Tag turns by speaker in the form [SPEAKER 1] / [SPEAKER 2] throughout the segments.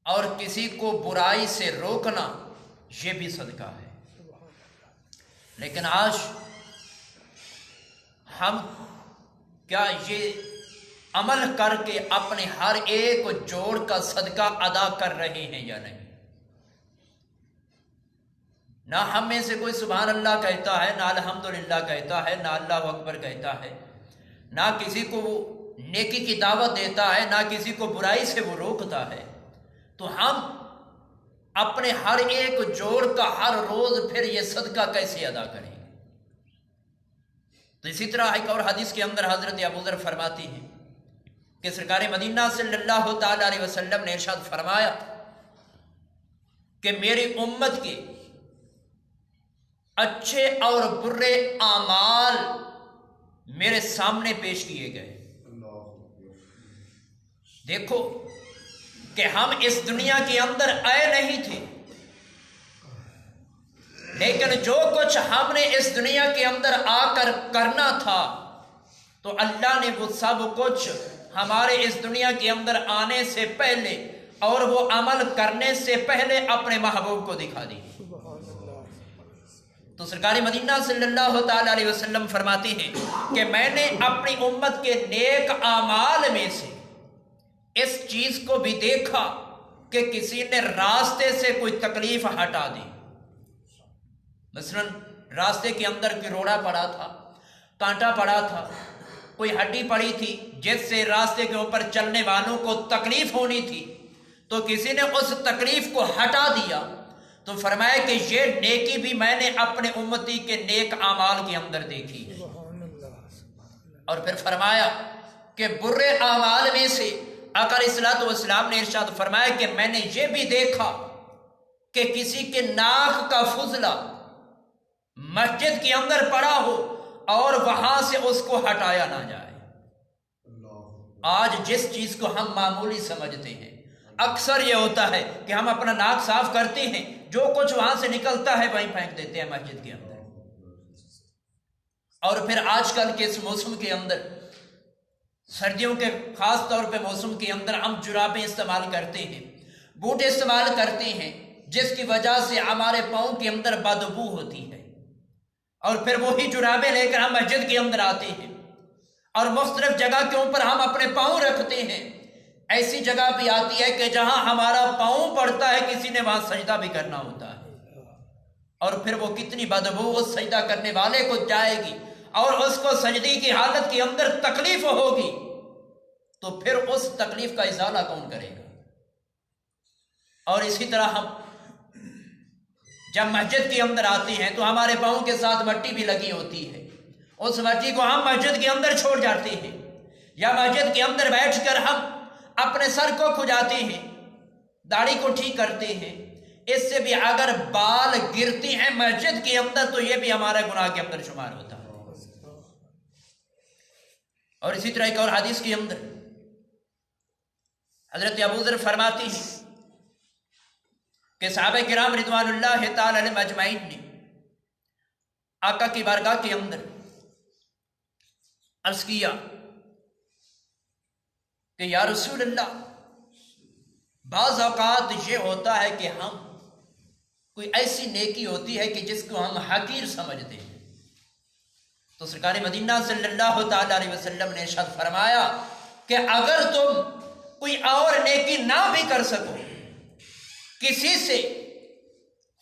[SPEAKER 1] اور کسی کو برائی سے روکنا یہ بھی صدقہ ہے۔ لیکن آج ہم کیا یہ عمل کر کے اپنے ہر ایک جوڑ کا صدقہ ادا کر رہے ہیں یا نہیں؟ نہ ہم میں سے کوئی سبحان اللہ کہتا ہے، نہ الحمدللہ کہتا ہے، نہ اللہ اکبر کہتا ہے، نہ کسی کو وہ نیکی کی دعوت دیتا ہے، نہ کسی کو برائی سے وہ روکتا ہے۔ تو ہم اپنے ہر ایک جوڑ کا ہر روز پھر یہ صدقہ کیسے ادا کریں گے؟ تو اسی طرح ایک اور حدیث کے اندر حضرت ابو ذر فرماتی ہیں کہ سرکار مدینہ صلی اللہ تعالی علیہ وسلم نے ارشاد فرمایا کہ میری امت کے اچھے اور برے اعمال میرے سامنے پیش کیے گئے۔ دیکھو کہ ہم اس دنیا کے اندر آئے نہیں تھے، لیکن جو کچھ ہم نے اس دنیا کے اندر آ کر کرنا تھا تو اللہ نے وہ سب کچھ ہمارے اس دنیا کے اندر آنے سے پہلے اور وہ عمل کرنے سے پہلے اپنے محبوب کو دکھا دی۔ تو سرکار مدینہ صلی اللہ تعالی علیہ وسلم فرماتی ہیں کہ میں نے اپنی امت کے نیک اعمال میں سے اس چیز کو بھی دیکھا کہ کسی نے راستے سے کوئی تکلیف ہٹا دی۔ مثلا راستے کے اندر کوئی روڑا پڑا تھا، کانٹا پڑا تھا، کوئی ہڈی پڑی تھی جس سے راستے کے اوپر چلنے والوں کو تکلیف ہونی تھی، تو کسی نے اس تکلیف کو ہٹا دیا، تو فرمایا کہ یہ نیکی بھی میں نے اپنے امتی کے نیک اعمال کے اندر دیکھی ہے۔ اور پھر فرمایا کہ برے اعمال میں سے آقا علیہ الصلوۃ والسلام نے ارشاد فرمایا کہ میں نے یہ بھی دیکھا کہ کسی کے ناک کا فضلہ مسجد کے اندر پڑا ہو اور وہاں سے اس کو ہٹایا نہ جائے۔ آج جس چیز کو ہم معمولی سمجھتے ہیں، اکثر یہ ہوتا ہے کہ ہم اپنا ناک صاف کرتے ہیں، جو کچھ وہاں سے نکلتا ہے وہیں پھینک دیتے ہیں مسجد کے اندر۔ اور پھر آج کل کے اس موسم کے اندر، سردیوں کے خاص طور پہ موسم کے اندر ہم جرابیں استعمال کرتے ہیں، بوٹ استعمال کرتے ہیں، جس کی وجہ سے ہمارے پاؤں کے اندر بدبو ہوتی ہے، اور پھر وہی جرابیں لے کر ہم مسجد کے اندر آتے ہیں اور مختلف جگہ کے اوپر ہم اپنے پاؤں رکھتے ہیں۔ ایسی جگہ بھی آتی ہے کہ جہاں ہمارا پاؤں پڑتا ہے کسی نے وہاں سجدہ بھی کرنا ہوتا ہے، اور پھر وہ کتنی بدبو اس سجدہ کرنے والے کو جائے گی اور اس کو سجدی کی حالت کے اندر تکلیف ہوگی، تو پھر اس تکلیف کا ازالہ کون کرے گا؟ اور اسی طرح ہم جب مسجد کے اندر آتے ہیں تو ہمارے پاؤں کے ساتھ مٹی بھی لگی ہوتی ہے، اس مٹی کو ہم مسجد کے اندر چھوڑ جاتے ہیں، یا مسجد کے اندر بیٹھ کر ہم اپنے سر کو کھجاتے ہیں، داڑھی کو ٹھیک کرتے ہیں۔ اس سے بھی اگر بال گرتی ہیں مسجد کے اندر تو یہ بھی ہمارے گناہ کے اندر شمار ہوتا ہے۔ اور اسی طرح ایک اور حدیث کے اندر حضرت ابو ذر فرماتی ہیں کہ صحابہ کرام رضوان اللہ تعالی علیہم اجمعین نے آقا کی بارگاہ کے اندر عرض کیا کہ یا رسول اللہ، بعض اوقات یہ ہوتا ہے کہ ہم کوئی ایسی نیکی ہوتی ہے کہ جس کو ہم حقیر سمجھتے ہیں، تو سرکار مدینہ صلی اللہ تعالی علیہ وسلم نے ارشاد فرمایا کہ اگر تم کوئی اور نیکی نہ بھی کر سکو، کسی سے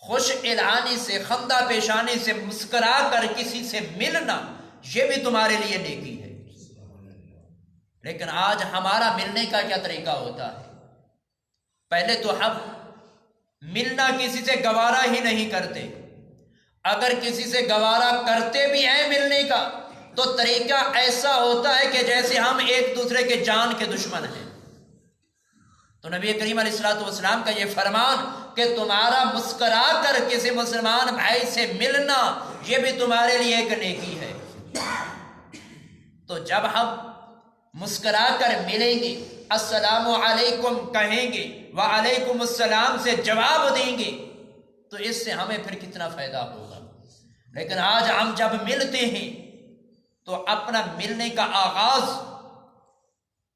[SPEAKER 1] خوش اعلانی سے، خندہ پیشانی سے، مسکرا کر کسی سے ملنا، یہ بھی تمہارے لیے نیکی ہے۔ لیکن آج ہمارا ملنے کا کیا طریقہ ہوتا ہے؟ پہلے تو ہم ملنا کسی سے گوارا ہی نہیں کرتے، اگر کسی سے گوارا کرتے بھی ہیں ملنے کا تو طریقہ ایسا ہوتا ہے کہ جیسے ہم ایک دوسرے کے جان کے دشمن ہیں۔ تو نبی کریم علیہ الصلوۃ والسلام کا یہ فرمان کہ تمہارا مسکرا کر کسی مسلمان بھائی سے ملنا یہ بھی تمہارے لیے ایک نیکی ہے۔ تو جب ہم مسکرا کر ملیں گے، السلام علیکم کہیں گے، وعلیکم السلام سے جواب دیں گے، تو اس سے ہمیں پھر کتنا فائدہ ہوگا۔ لیکن آج ہم جب ملتے ہیں تو اپنا ملنے کا آغاز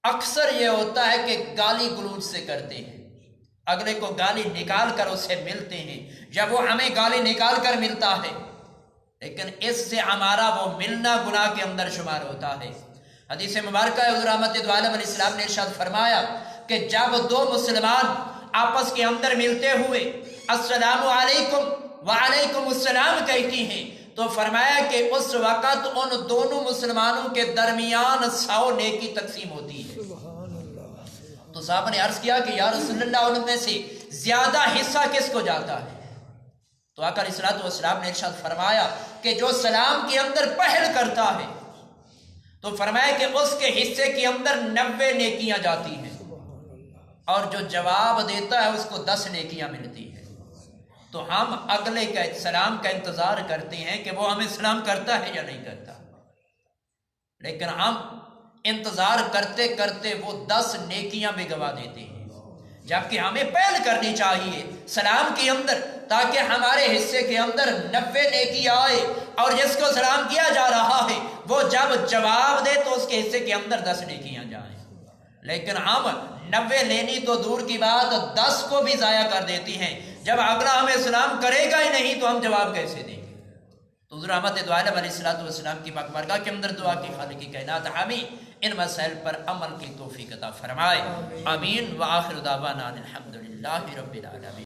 [SPEAKER 1] اکثر یہ ہوتا ہے کہ گالی گلوچ سے کرتے ہیں، اگلے کو گالی نکال کر اس سے ملتے ہیں، جب وہ ہمیں گالی نکال کر ملتا ہے، لیکن اس سے ہمارا وہ ملنا گناہ کے اندر شمار ہوتا ہے۔ حدیث مبارکہ حضور رحمت دو عالم علیہ السلام نے ارشاد فرمایا کہ جب دو مسلمان آپس کے اندر ملتے ہوئے السلام علیکم وعلیکم السلام کہتی ہیں تو فرمایا کہ اس وقت ان دونوں مسلمانوں کے درمیان 100 نیکی تقسیم ہوتی ہے۔ تو صاحب نے عرض کیا کہ یا رسول اللہ ان میں سے زیادہ حصہ کس کو جاتا ہے؟ تو آقا علیہ الصلوۃ والسلام نے ارشاد فرمایا کہ جو سلام کے اندر پہل کرتا ہے تو فرمایا کہ اس کے حصے کے اندر 90 نیکیاں جاتی ہیں، اور جو جواب دیتا ہے اس کو 10 نیکیاں ملتی ہیں۔ تو ہم اگلے کا سلام کا انتظار کرتے ہیں کہ وہ ہمیں سلام کرتا ہے یا نہیں کرتا، لیکن ہم انتظار کرتے کرتے وہ 10 نیکیاں بھی گوا دیتے ہیں، جبکہ ہمیں پہل کرنی چاہیے سلام کے اندر تاکہ ہمارے حصے کے اندر 90 نیکی آئے، اور جس کو سلام کیا جا رہا ہے وہ جب جواب دے تو اس کے حصے کے اندر 10 نیکیاں جائیں۔ لیکن ہم 90 لینی تو دور کی بات 10 کو بھی ضائع کر دیتی ہیں۔ جب اگلا ہمیں سلام کرے گا ہی نہیں تو ہم جواب کیسے دیں گے؟ تو حضور رحمت دو عالم علیہ السلام کی پاک بارگاہ کے اندر دعا کی خالق کائنات ہمیں ان مسائل پر عمل کی توفیق عطا فرمائے، آمین۔ وآخر دعوانا الحمدللہ رب العالمین۔